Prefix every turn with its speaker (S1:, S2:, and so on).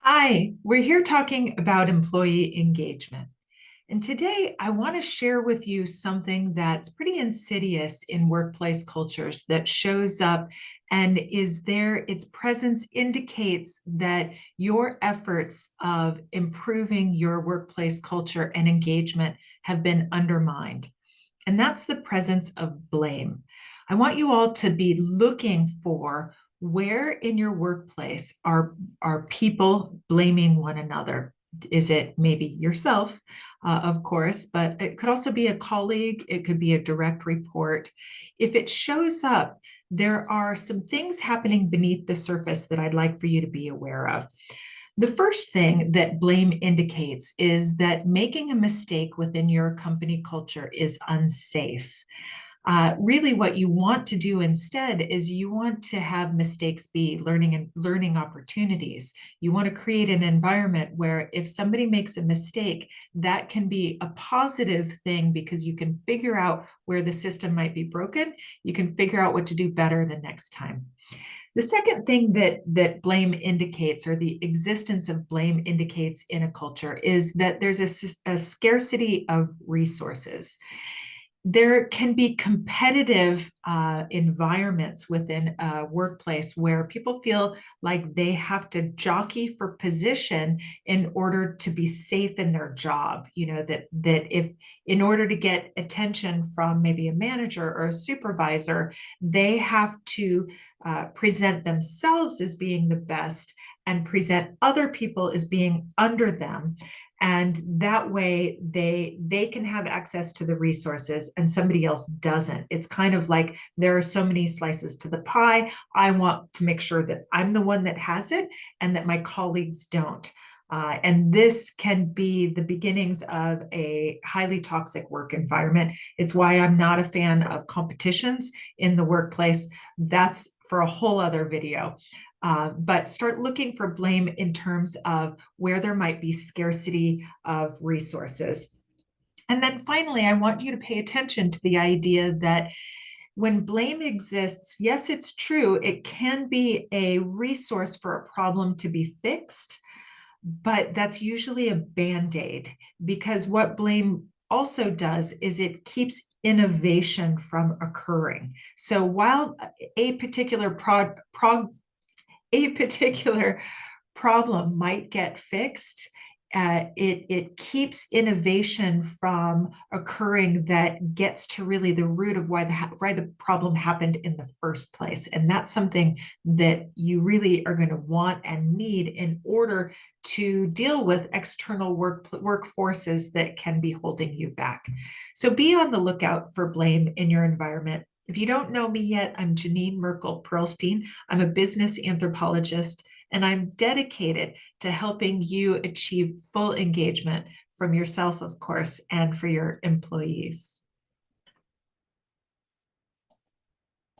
S1: Hi, we're here talking about employee engagement. And today I want to share with you something that's pretty insidious in workplace cultures that shows up and is there. Its presence indicates that your efforts of improving your workplace culture and engagement have been undermined. And that's the presence of blame. I want you all to be looking for where in your workplace are people blaming one another. Is it maybe yourself, of course, but it could also be a colleague, it could be a direct report. If it shows up, there are some things happening beneath the surface that I'd like for you to be aware of. The first thing that blame indicates is that making a mistake within your company culture is unsafe. Really, what you want to do instead is you want to have mistakes be learning opportunities. You want to create an environment where if somebody makes a mistake, that can be a positive thing because you can figure out where the system might be broken. You can figure out what to do better the next time. The second thing that blame indicates, or the existence of blame indicates in a culture, is that there's a scarcity of resources. There can be competitive environments within a workplace where people feel like they have to jockey for position in order to be safe in their job. You know, that if in order to get attention from maybe a manager or a supervisor, they have to present themselves as being the best and present other people as being under them, and that way they can have access to the resources and somebody else doesn't. It's kind of like there are so many slices to the pie. I want to make sure that I'm the one that has it and that my colleagues don't. And this can be the beginnings of a highly toxic work environment. It's why I'm not a fan of competitions in the workplace. That's for a whole other video. But start looking for blame in terms of where there might be scarcity of resources. And then finally, I want you to pay attention to the idea that when blame exists, yes, it's true, it can be a resource for a problem to be fixed, but that's usually a band-aid, because what blame also does is it keeps innovation from occurring. So while a particular a particular problem might get fixed, it keeps innovation from occurring that gets to really the root of why the problem happened in the first place. And that's something that you really are going to want and need in order to deal with external work forces that can be holding you back. So be on the lookout for blame in your environment. If you don't know me yet, I'm Janine Merkel Pearlstein. I'm a business anthropologist, and I'm dedicated to helping you achieve full engagement from yourself, of course, and for your employees.